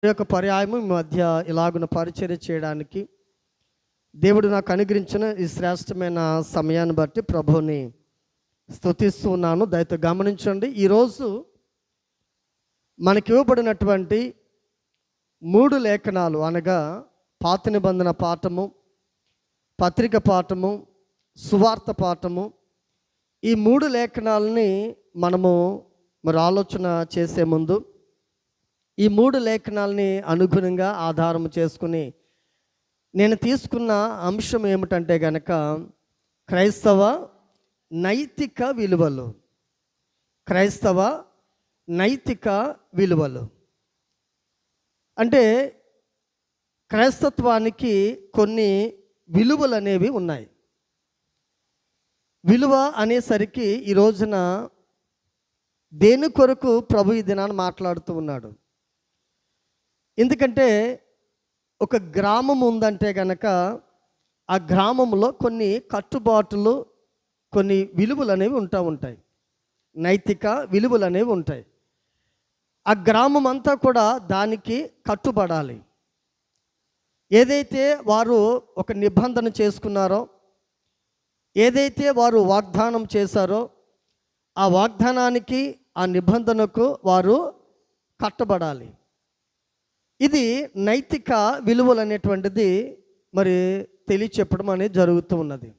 ఈ యొక్క పర్యాయము మీ మధ్య ఇలాగున పరిచర్య చేయడానికి దేవుడు నాకు అనుగ్రహించిన ఈ శ్రేష్టమైన సమయాన్ని బట్టి ప్రభువుని స్తుతిస్తూ ఉన్నాను. దయతో గమనించండి. ఈరోజు మనకి ఇవ్వబడినటువంటి 3 లేఖనాలు అనగా పాత నిబంధన పాఠము, పత్రిక పాఠము, సువార్త పాఠము, ఈ 3 లేఖనాలని మనము ఆలోచన చేసే ముందు ఈ 3 లేఖనాలని అనుగుణంగా ఆధారం చేసుకుని నేను తీసుకున్న అంశం ఏమిటంటే గనక క్రైస్తవ నైతిక విలువలు. క్రైస్తవ నైతిక విలువలు అంటే క్రైస్తత్వానికి కొన్ని విలువలు అనేవి ఉన్నాయి. విలువ అనేసరికి ఈ రోజున దేని కొరకు ప్రభు ఈ దినాన్ని మాట్లాడుతూ ఉన్నాడు. ఎందుకంటే ఒక గ్రామం ఉందంటే కనుక ఆ గ్రామంలో కొన్ని కట్టుబాటులు, కొన్ని విలువలు అనేవి ఉంటాయి. నైతిక విలువలు అనేవి ఉంటాయి. ఆ గ్రామం అంతా కూడా దానికి కట్టుబడాలి. ఏదైతే వారు ఒక నిబంధన చేసుకున్నారో, ఏదైతే వారు వాగ్దానం చేశారో ఆ వాగ్దానానికి, ఆ నిబంధనకు వారు కట్టబడాలి. ఇది నైతిక విలువలు అనేటువంటిది తెలియచెప్పడం అనేది జరుగుతూ ఉన్నది.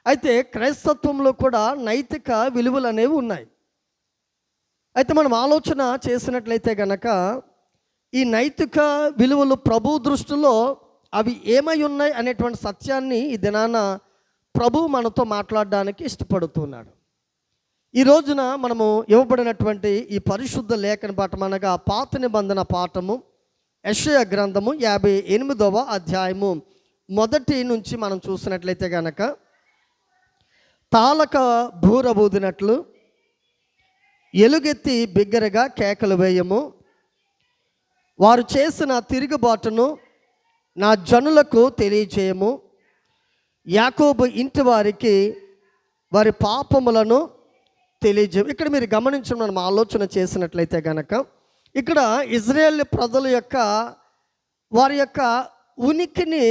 అయితే క్రైస్తత్వంలో కూడా నైతిక విలువలు అనేవి ఉన్నాయి. అయితే మనం ఆలోచన చేసినట్లయితే కనుక ఈ నైతిక విలువలు ప్రభు దృష్టిలో అవి ఏమై ఉన్నాయి అనేటువంటి సత్యాన్ని ఈ దినాన ప్రభు మనతో మాట్లాడడానికి ఇష్టపడుతున్నాడు. ఈ రోజున మనము ఇవ్వబడినటువంటి ఈ పరిశుద్ధ లేఖన పాఠం అనగా పాత నిబంధన పాఠము, యెషయా గ్రంథము 58వ అధ్యాయము 1 నుంచి మనం చూసినట్లయితే కనుక, తాళక బూరబూదినట్లు ఎలుగెత్తి బిగ్గరగా కేకలు వేయము, వారు చేసిన తిరుగుబాటును నా జనులకు తెలియచేయము, యాకోబు ఇంటి వారికి వారి పాపములను తెలియజేయము. ఇక్కడ మీరు గమనించడం మనం ఆలోచన చేసినట్లయితే కనుక ఇక్కడ ఇజ్రాయేల్ ప్రజల యొక్క వారి యొక్క ఉనికిని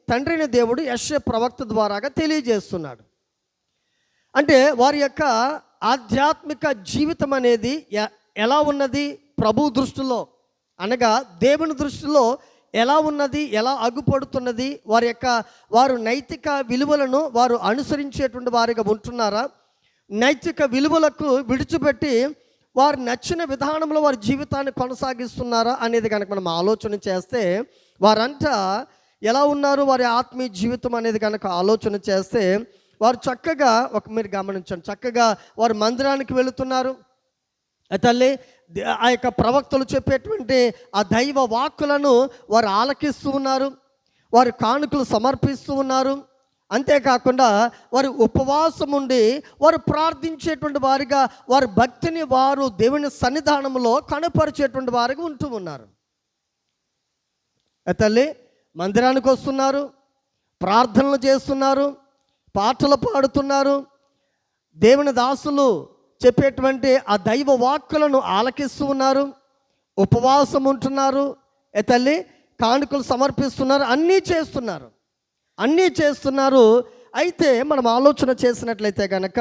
తండ్రిని దేవుడు యెషయా ప్రవక్త ద్వారాగా తెలియజేస్తున్నాడు. అంటే వారి యొక్క ఆధ్యాత్మిక జీవితం అనేది ఎలా ఉన్నది ప్రభు దృష్టిలో, అనగా దేవుని దృష్టిలో ఎలా ఉన్నది, ఎలా అగుపడుతున్నది, వారు నైతిక విలువలను వారు అనుసరించేటువంటి వారిగా ఉంటున్నారా, నైతిక విలువలకు విడిచిపెట్టి వారు నచ్చిన విధానంలో వారి జీవితాన్ని కొనసాగిస్తున్నారా అనేది కనుక మనం ఆలోచన చేస్తే వారంతా ఎలా ఉన్నారు, వారి ఆత్మీయ జీవితం అనేది కనుక ఆలోచన చేస్తే వారు చక్కగా మీరు గమనించండి, చక్కగా వారు మందిరానికి వెళుతున్నారు. తల్లి ఆ యొక్క ప్రవక్తలు చెప్పేటువంటి ఆ దైవ వాక్కులను వారు ఆలకిస్తూ ఉన్నారు, వారు కానుకలు సమర్పిస్తూ ఉన్నారు. అంతేకాకుండా వారు ఉపవాసం ఉండి వారు ప్రార్థించేటువంటి వారిగా వారి భక్తిని వారు దేవుని సన్నిధానంలో కనపరిచేటువంటి వారిగా ఉంటూ ఉన్నారు. తల్లి మందిరానికి వస్తున్నారు, ప్రార్థనలు చేస్తున్నారు, పాటలు పాడుతున్నారు, దేవుని దాసులు చెప్పేటువంటి ఆ దైవ వాక్కులను ఆలకిస్తూ ఉన్నారు, ఉపవాసం ఉంటున్నారు, తల్లి కానుకలు సమర్పిస్తున్నారు, అన్నీ చేస్తున్నారు. అయితే మనం ఆలోచన చేసినట్లయితే కనుక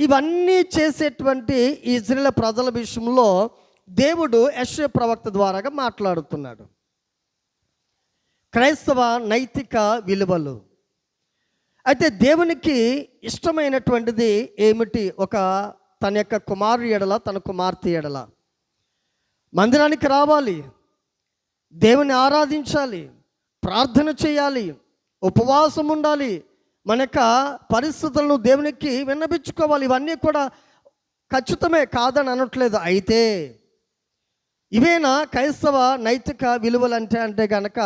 ఇవన్నీ చేసేటువంటి ఇజ్రాయేల్ ప్రజల విషయంలో దేవుడు యెషయా ప్రవక్త ద్వారాగా మాట్లాడుతున్నాడు. క్రైస్తవ నైతిక విలువలు. అయితే దేవునికి ఇష్టమైనటువంటిది ఏమిటి? తన యొక్క కుమారుడి ఎడల, తన కుమార్తె ఎడల మందిరానికి రావాలి, దేవుని ఆరాధించాలి, ప్రార్థన చేయాలి, ఉపవాసం ఉండాలి, మన యొక్క పరిస్థితులను దేవునికి విన్నపించుకోవాలి. ఇవన్నీ కూడా ఖచ్చితమే, కాదని అనట్లేదు. అయితే ఇవేనా క్రైస్తవ నైతిక విలువలు అంటే కనుక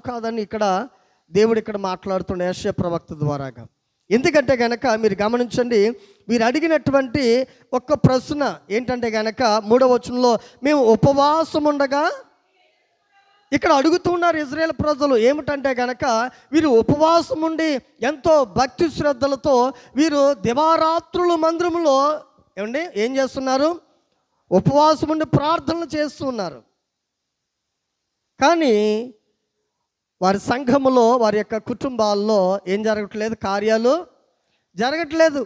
కాదని ఇక్కడ దేవుడు మాట్లాడుతుండే యెషయా ప్రవక్త ద్వారాగా. ఎందుకంటే కనుక మీరు గమనించండి, మీరు అడిగినటువంటి ఒక్క ప్రశ్న ఏంటంటే కనుక 3వ వచనంలో మేము ఉపవాసం ఉండగా ఇక్కడ అడుగుతున్నారు ఇజ్రాయేల్ ప్రజలు. ఏమిటంటే కనుక వీరు ఉపవాసం ఉండి ఎంతో భక్తి శ్రద్ధలతో వీరు దివారాత్రులు మందిరంలో ఏం చేస్తున్నారు? ఉపవాసం ఉండి ప్రార్థనలు చేస్తూ ఉన్నారు. కానీ వారి సంఘములో, వారి యొక్క కుటుంబాల్లో ఏం జరగట్లేదు? కార్యాలు జరగట్లేదు.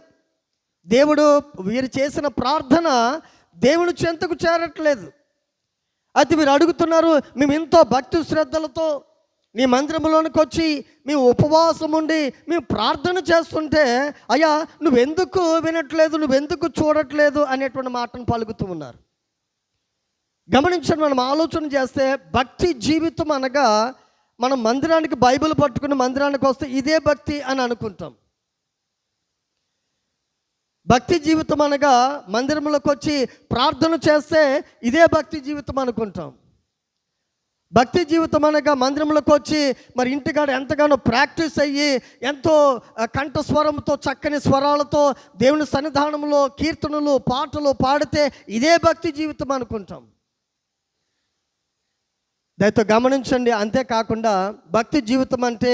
దేవుడు వీరు చేసిన ప్రార్థన దేవుని చెంతకు చేరట్లేదు. అయితే మీరు అడుగుతున్నారు, మేము ఎంతో భక్తి శ్రద్ధలతో నీ మందిరంలోనికి వచ్చి మేము ఉపవాసం ఉండి మేము ప్రార్థన చేస్తుంటే, అయ్యా నువ్వెందుకు వినట్లేదు, నువ్వెందుకు చూడట్లేదు అనేటువంటి మాటను పలుకుతూ ఉన్నారు. గమనించండి, మనం ఆలోచన చేస్తే భక్తి జీవితం అనగా మనం మందిరానికి బైబిల్ పట్టుకుని మందిరానికి వస్తే ఇదే భక్తి అని అనుకుంటాం. భక్తి జీవితం అనగా మందిరంలోకి వచ్చి ప్రార్థన చేస్తే ఇదే భక్తి జీవితం అనుకుంటాం. భక్తి జీవితం అనగా మందిరంలోకి వచ్చి మరి ఇంటికాడ ఎంతగానో ప్రాక్టీస్ అయ్యి ఎంతో కంఠస్వరంతో చక్కని స్వరాలతో దేవుని సన్నిధానంలో కీర్తనలు పాటలు పాడితే ఇదే భక్తి జీవితం అనుకుంటాం. దయతో గమనించండి. అంతేకాకుండా భక్తి జీవితం అంటే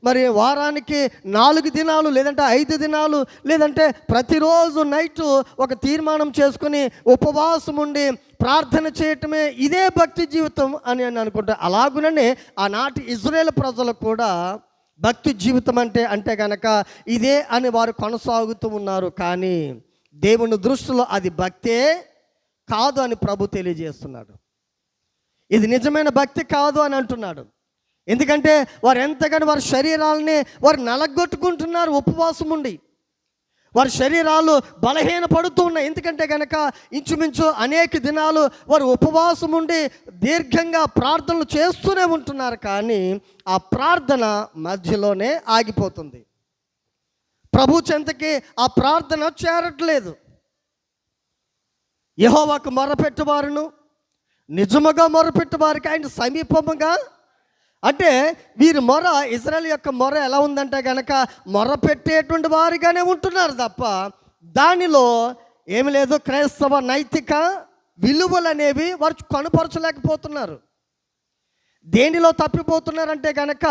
మరి వారానికి 4 దినాలు లేదంటే 5 దినాలు లేదంటే ప్రతిరోజు నైటు ఒక తీర్మానం చేసుకుని ఉపవాసం ఉండి ప్రార్థన చేయటమే ఇదే భక్తి జీవితం అని నేను అనుకుంటా. అలాగుననే ఆనాటి ఇజ్రాయేల్ ప్రజలు కూడా భక్తి జీవితం అంటే కనుక ఇదే అని వారు కొనసాగుతూ ఉన్నారు. కానీ దేవుని దృష్టిలో అది భక్తే కాదు అని ప్రభు తెలియజేస్తున్నాడు. ఇది నిజమైన భక్తి కాదు అని అంటున్నాడు. ఎందుకంటే వారు ఎంతగానో వారి శరీరాలని వారు నలగొట్టుకుంటున్నారు ఉపవాసం ఉండి. వారి శరీరాలు బలహీనపడుతూ ఉన్నాయి. ఎందుకంటే కనుక ఇంచుమించు అనేక దినాలు వారు ఉపవాసం ఉండి దీర్ఘంగా ప్రార్థనలు చేస్తూనే ఉంటున్నారు. కానీ ఆ ప్రార్థన మధ్యలోనే ఆగిపోతుంది. ప్రభు చెంతకి ఆ ప్రార్థన చేరట్లేదు. యెహోవాకు మొరపెట్టువారును నిజముగా మొరపెట్టు వారికి ఆయన సమీపముగా. అంటే వీరి మొర, ఇజ్రాయేల్ యొక్క మొర ఎలా ఉందంటే కనుక మొరపెట్టేటువంటి వారిగానే ఉంటున్నారు తప్ప దానిలో ఏమి లేదు. క్రైస్తవ నైతిక విలువలు అనేవి వారు కనుపరచలేకపోతున్నారు. దేనిలో తప్పిపోతున్నారంటే కనుక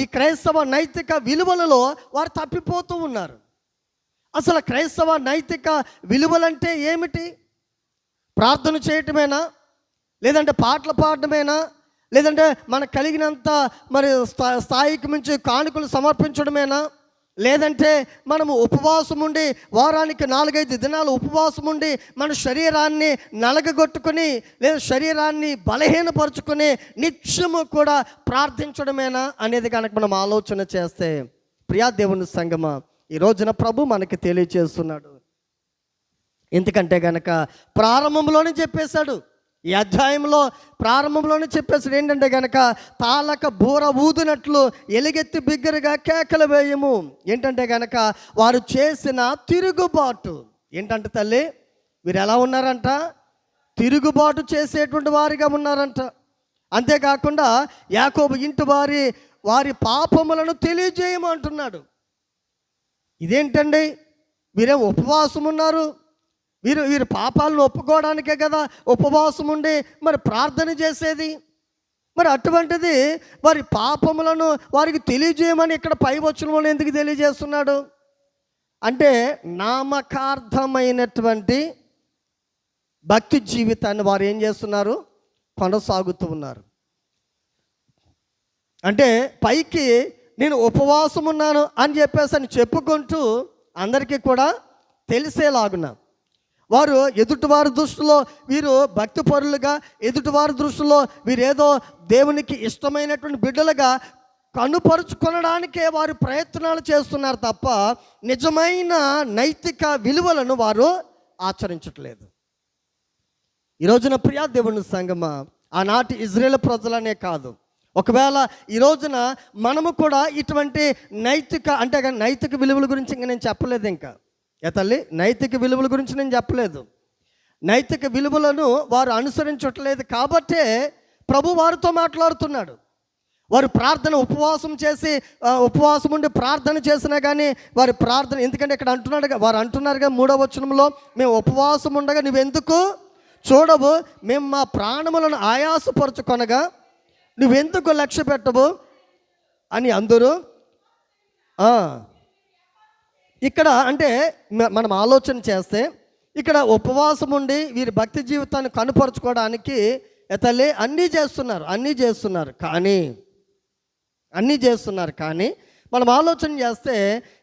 ఈ క్రైస్తవ నైతిక విలువలలో వారు తప్పిపోతూ ఉన్నారు. అసలు క్రైస్తవ నైతిక విలువలంటే ఏమిటి? ప్రార్థన చేయటమేనా? లేదంటే పాటలు పాడటమేనా? లేదంటే మనకు కలిగినంత మరి స్థాయికి మించి కానుకలు సమర్పించడమేనా? లేదంటే మనము ఉపవాసం ఉండి వారానికి 4-5 దినాలు ఉపవాసం ఉండి మన శరీరాన్ని నలగగొట్టుకుని లేదా శరీరాన్ని బలహీనపరుచుకుని నిత్యము కూడా ప్రార్థించడమేనా అనేది కనుక మనం ఆలోచన చేస్తే, ప్రియా దేవుని సంగమా, ఈ రోజున ప్రభు మనకి తెలియజేస్తున్నాడు. ఎందుకంటే కనుక ప్రారంభంలోనే చెప్పేశాడు. ఈ అధ్యాయంలో ప్రారంభంలోనే చెప్పేసాడు ఏంటంటే కనుక తాళక బూర ఊదినట్లు ఎలుగెత్తి బిగ్గరగా కేకలు వేయము. ఏంటంటే కనుక వారు చేసిన తిరుగుబాటు. ఏంటంటే తల్లి, వీరు ఎలా ఉన్నారంట? తిరుగుబాటు చేసేటువంటి వారిగా ఉన్నారంట. అంతేకాకుండా యాకోబు ఇంటి వారి పాపములను తెలియజేయమంటున్నాడు. ఇదేంటండి? వీరేం ఉపవాసం ఉన్నారు? వీరు పాపాలను ఒప్పుకోవడానికే కదా ఉపవాసం ఉండి మరి ప్రార్థన చేసేది. మరి అటువంటిది వారి పాపములను వారికి తెలియజేయమని ఇక్కడ పై వచనంలో ఎందుకు తెలియజేస్తున్నాడు అంటే, నామకార్థమైనటువంటి భక్తి జీవితాన్ని వారు ఏం చేస్తున్నారు? కొనసాగుతూ ఉన్నారు. అంటే పైకి నేను ఉపవాసం ఉన్నాను అని చెప్పేసి అని చెప్పుకుంటూ అందరికీ కూడా తెలిసేలాగున్నా వారు ఎదుటివారి దృష్టిలో వీరు భక్తి పరులుగా, ఎదుటివారి దృష్టిలో వీరేదో దేవునికి ఇష్టమైనటువంటి బిడ్డలుగా కనుపరుచుకొనడానికే వారు ప్రయత్నాలు చేస్తున్నారు తప్ప నిజమైన నైతిక విలువలను వారు ఆచరించట్లేదు. ఈ రోజున ప్రియా దేవుని సంగమా, ఆనాటి ఇజ్రాయేల్ ప్రజలనే కాదు, ఒకవేళ ఈ రోజున మనము కూడా ఇటువంటి నైతిక విలువల గురించి ఇంకా నేను చెప్పలేదు. ఇంకా తల్లి, నైతిక విలువల గురించి నేను చెప్పలేదు. నైతిక విలువలను వారు అనుసరించట్లేదు కాబట్టే ప్రభు వారితో మాట్లాడుతున్నాడు. వారు ప్రార్థన ఉపవాసం ఉండి ప్రార్థన చేసినా కానీ వారి ప్రార్థన, ఎందుకంటే ఇక్కడ వారు అంటున్నారుగా 3వ వచనంలో, మేము ఉపవాసం ఉండగా నువ్వెందుకు చూడవు, మేము మా ప్రాణములను ఆయాసపరుచుకొనగా నువ్వెందుకు లక్ష్య పెట్టవు అని అందరూ. ఇక్కడ అంటే మనం ఆలోచన చేస్తే ఇక్కడ ఉపవాసం ఉండి వీరి భక్తి జీవితాన్ని కనుపరుచుకోవడానికి తల్లి అన్నీ చేస్తున్నారు కానీ మనం ఆలోచన చేస్తే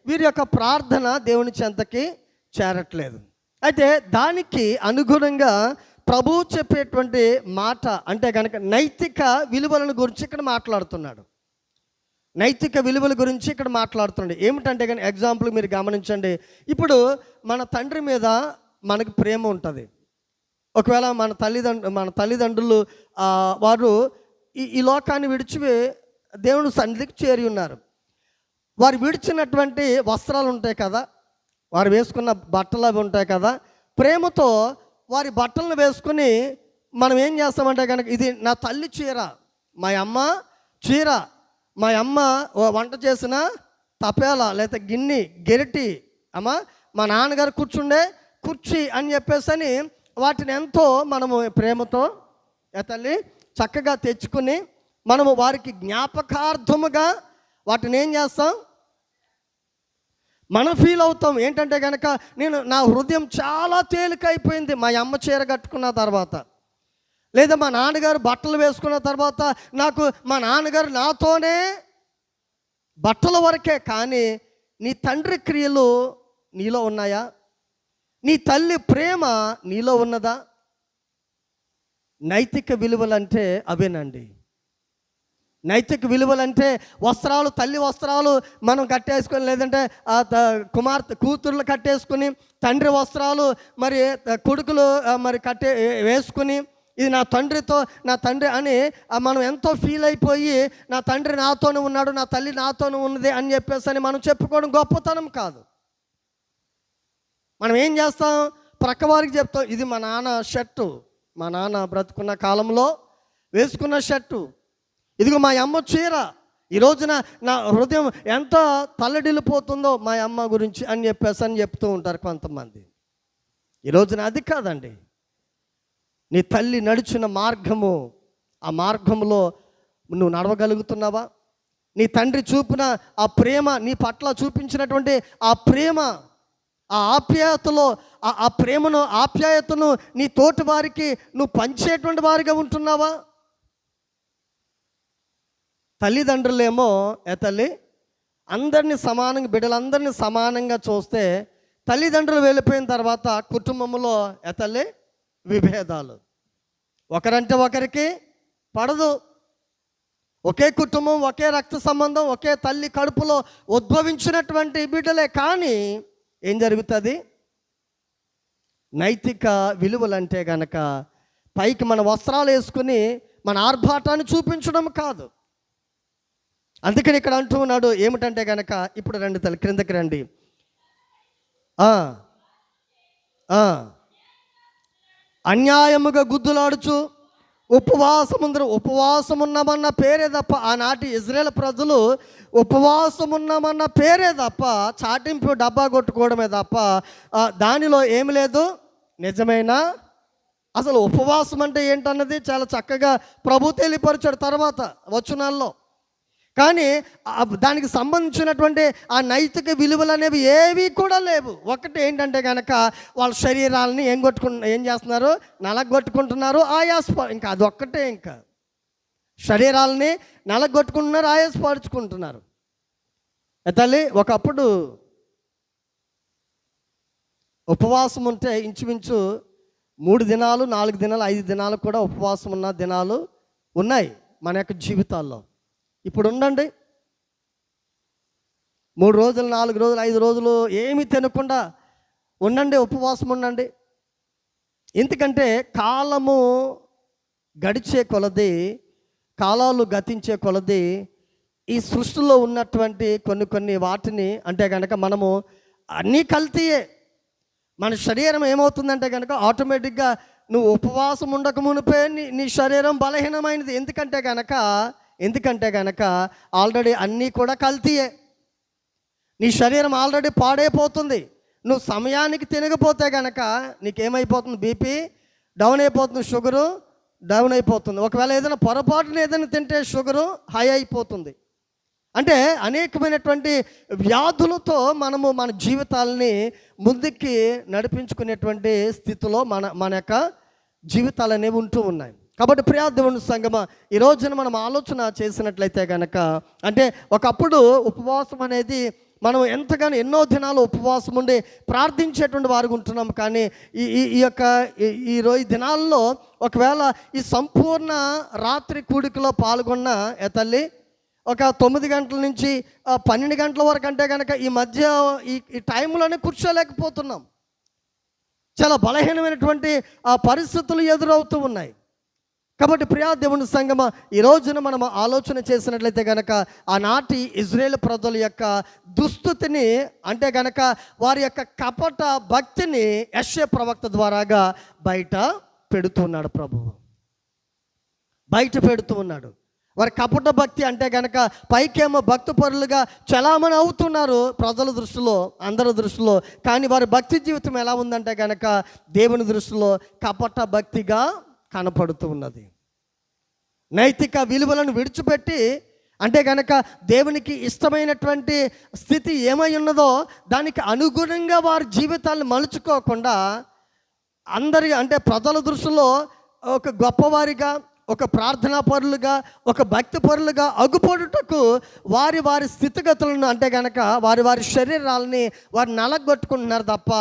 వీరి యొక్క ప్రార్థన దేవుని చెంతకి చేరట్లేదు. అయితే దానికి అనుగుణంగా ప్రభువు చెప్పేటువంటి మాట అంటే కనుక నైతిక విలువలను గురించి ఇక్కడ మాట్లాడుతున్నాడు. ఏమిటంటే కానీ ఎగ్జాంపుల్ మీరు గమనించండి. ఇప్పుడు మన తండ్రి మీద మనకు ప్రేమ ఉంటుంది. ఒకవేళ మన తల్లిదండ్రులు వారు ఈ లోకాన్ని విడిచి దేవుని సన్నిధికి చేరి ఉన్నారు. వారు విడిచినటువంటి వస్త్రాలు ఉంటాయి కదా, వారు వేసుకున్న బట్టలు అవి ఉంటాయి కదా, ప్రేమతో వారి బట్టలను వేసుకుని మనం ఏం చేస్తామంటే కనుక ఇది నా తల్లి చీర, మా అమ్మ చీర, మా అమ్మ వంట చేసిన తపేల లేదా గిన్నె గెరిటి, అమ్మ మా నాన్నగారు కూర్చుండే కుర్చీ అని చెప్పేసి వాటిని ఎంతో మనము ప్రేమతో తల్లి చక్కగా తెచ్చుకుని మనము వారికి జ్ఞాపకార్థముగా వాటిని ఏం చేస్తాం, మనం ఫీల్ అవుతాం. ఏంటంటే కనుక నా హృదయం చాలా తేలికైపోయింది మా అమ్మ చీర కట్టుకున్న తర్వాత, లేదా మా నాన్నగారు బట్టలు వేసుకున్న తర్వాత. నాకు మా నాన్నగారు నాతోనే బట్టల వరకే, కానీ నీ తండ్రి క్రియలు నీలో ఉన్నాయా? నీ తల్లి ప్రేమ నీలో ఉన్నదా? నైతిక విలువలంటే అవేనండి. నైతిక విలువలంటే వస్త్రాలు, తల్లి వస్త్రాలు మనం కట్టేసుకొని, లేదంటే కూతుర్లు కట్టేసుకుని, తండ్రి వస్త్రాలు మరి కొడుకులు మరి వేసుకుని, ఇది నా తండ్రి అని మనం ఎంతో ఫీల్ అయిపోయి నా తండ్రి నాతోనే ఉన్నాడు, నా తల్లి నాతోనే ఉన్నది అని చెప్పేసి మనం చెప్పుకోవడం గొప్పతనం కాదు. మనం ఏం చేస్తాం, ప్రక్కవారికి చెప్తాం ఇది మా నాన్న షర్టు, మా నాన్న బ్రతుకున్న కాలంలో వేసుకున్న షర్టు, ఇదిగో మా అమ్మ చీర. ఈ రోజున నా హృదయం ఎంత తల్లడిల్లిపోతుందో మా అమ్మ గురించి అని చెప్పేసి చెప్తూ ఉంటారు కొంతమంది. ఈ రోజున అది కాదండి. నీ తల్లి నడిచిన మార్గము, ఆ మార్గంలో నువ్వు నడవగలుగుతున్నావా? నీ తండ్రి చూపిన ఆ ప్రేమ, నీ పట్ల చూపించినటువంటి ఆ ప్రేమ, ఆ ఆప్యాయతలో ఆ ప్రేమను ఆప్యాయతను నీ తోటి వారికి నువ్వు పంచేటువంటి వారిగా ఉంటున్నావా? తల్లిదండ్రులేమో తల్లి అందరినీ సమానంగా, బిడ్డలందరినీ సమానంగా చూస్తే, తల్లిదండ్రులు వెళ్ళిపోయిన తర్వాత కుటుంబంలో తల్లి విభేదాలు, ఒకరంటే ఒకరికి పడదు. ఒకే కుటుంబం, ఒకే రక్త సంబంధం, ఒకే తల్లి కడుపులో ఉద్భవించినటువంటి బిడ్డలే, కానీ ఏం జరుగుతుంది? నైతిక విలువలంటే గనక పైకి మన వస్త్రాలు వేసుకుని మన ఆర్భాటాన్ని చూపించడం కాదు. అందుకని ఇక్కడ అంటూ ఉన్నాడు ఏమిటంటే కనుక, ఇప్పుడు రండి తల్లి క్రిందకి రండి. అన్యాయముగా గుద్దులాడుచు ఉపవాసమున్నామన్న పేరే తప్ప, ఆనాటి ఇజ్రాయేల్ ప్రజలు ఉపవాసమున్నామన్న పేరే తప్ప, చాటింపు డబ్బా కొట్టుకోవడమే తప్ప దానిలో ఏమి లేదు. నిజమైన అసలు ఉపవాసం అంటే ఏంటన్నది చాలా చక్కగా ప్రభు తెలియపరిచాడు తర్వాత వచనాల్లో. కానీ దానికి సంబంధించినటువంటి ఆ నైతిక విలువలు అనేవి ఏవి కూడా లేవు. ఒకటి ఏంటంటే కనుక వాళ్ళ శరీరాలని ఏం చేస్తున్నారు, నలగొట్టుకుంటున్నారు, ఇంకా అదొక్కటే. ఇంకా శరీరాలని నలగొట్టుకుంటున్నారు, ఆయాసపరుచుకుంటున్నారు. తల్లి ఒకప్పుడు ఉపవాసం ఉంటే ఇంచుమించు 3 దినాలు, 4 దినాలు, 5 దినాలు కూడా ఉపవాసం ఉన్న దినాలు ఉన్నాయి మన యొక్క జీవితాల్లో. ఇప్పుడు ఉండండి, 3 రోజులు, 4 రోజులు, 5 రోజులు ఏమీ తినకుండా ఉండండి, ఉపవాసం ఉండండి. ఎందుకంటే కాలము గడిచే కొలది, కాలాలు గతించే కొలది ఈ సృష్టిలో ఉన్నటువంటి కొన్ని వాటిని అంటే కనుక మనము అన్నీ కల్తీయే. మన శరీరం ఏమవుతుందంటే కనుక ఆటోమేటిక్గా నువ్వు ఉపవాసం ఉండక మునిపే నీ శరీరం బలహీనమైనది. ఎందుకంటే కనుక ఆల్రెడీ అన్నీ కూడా కల్తీయే. నీ శరీరం ఆల్రెడీ పాడైపోతుంది. నువ్వు సమయానికి తినకపోతే కనుక నీకేమైపోతుంది, బీపీ డౌన్ అయిపోతుంది, షుగరు డౌన్ అయిపోతుంది. ఒకవేళ ఏదైనా పొరపాటున ఏదైనా తింటే షుగరు హై అయిపోతుంది. అంటే అనేకమైనటువంటి వ్యాధులతో మనము మన జీవితాలని ముందుకి నడిపించుకునేటువంటి స్థితిలో మన యొక్క జీవితాలు అనేవి ఉంటూ ఉన్నాయి. కాబట్టి ప్రియా దేవుని సంగమా, ఈ రోజున మనం ఆలోచన చేసినట్లయితే కనుక, అంటే ఒకప్పుడు ఉపవాసం అనేది మనం ఎంతగానో ఎన్నో దినాలు ఉపవాసం ఉండి ప్రార్థించేటువంటి వారు ఉంటున్నాం. కానీ ఈ ఈ ఈ యొక్క ఈ రోజు దినాల్లో ఒకవేళ ఈ సంపూర్ణ రాత్రి కూడికలో పాల్గొన్న తల్లి ఒక 9 గంటల నుంచి 12 గంటల వరకు అంటే కనుక ఈ మధ్య ఈ టైంలోనే కూర్చోలేకపోతున్నాం. చాలా బలహీనమైనటువంటి పరిస్థితులు ఎదురవుతూ ఉన్నాయి. కాబట్టి ప్రియా దేవుని సంగమా, ఈ రోజున మనం ఆలోచన చేసినట్లయితే కనుక ఆనాటి ఇజ్రాయేల్ ప్రజల యొక్క దుస్థితిని, అంటే కనుక వారి యొక్క కపట భక్తిని యెషయా ప్రవక్త ద్వారాగా బయట పెడుతున్నాడు. ప్రభువు బయట పెడుతూ ఉన్నాడు. వారి కపట భక్తి అంటే కనుక పైకేమో భక్తి పరులుగా చలామణి అవుతున్నారు ప్రజల దృష్టిలో, అందరి దృష్టిలో. కానీ వారి భక్తి జీవితం ఎలా ఉందంటే కనుక దేవుని దృష్టిలో కపట భక్తిగా కనపడుతూ ఉన్నది. నైతిక విలువలను విడిచిపెట్టి, అంటే కనుక దేవునికి ఇష్టమైనటువంటి స్థితి ఏమై ఉన్నదో దానికి అనుగుణంగా వారి జీవితాలను మలుచుకోకుండా అందరి, అంటే ప్రజల దృష్టిలో ఒక గొప్పవారిగా, ఒక ప్రార్థనా పరులుగా, ఒక భక్తి పరులుగా అగుపడుటకు వారి వారి స్థితిగతులను, అంటే కనుక వారి వారి శరీరాలని వారు నలగొట్టుకుంటున్నారు తప్ప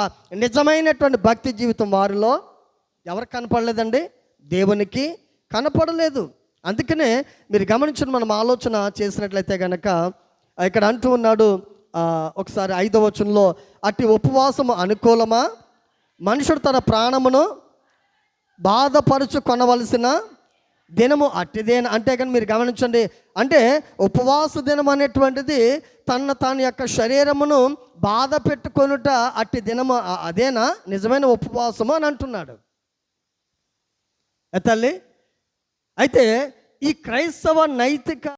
నిజమైనటువంటి భక్తి జీవితం వారిలో ఎవరికి కనపడలేదండి? దేవునికి కనపడలేదు. అందుకనే మీరు గమనించిన మనం ఆలోచన చేసినట్లయితే కనుక ఇక్కడ అంటూ ఉన్నాడు ఒకసారి 5వ వచనంలో, అట్టి ఉపవాసము అనుకూలమా, మనుషుడు తన ప్రాణమును బాధపరుచు కొనవలసిన దినము అట్టిదేనా. అంటే కానీ మీరు గమనించండి, అంటే ఉపవాస దినం అనేటువంటిది తన యొక్క శరీరమును బాధ పెట్టుకొనుట అట్టి దినము అదేనా నిజమైన ఉపవాసము అని అంటున్నాడు తల్లి. అయితే ఈ క్రైస్తవ నైతిక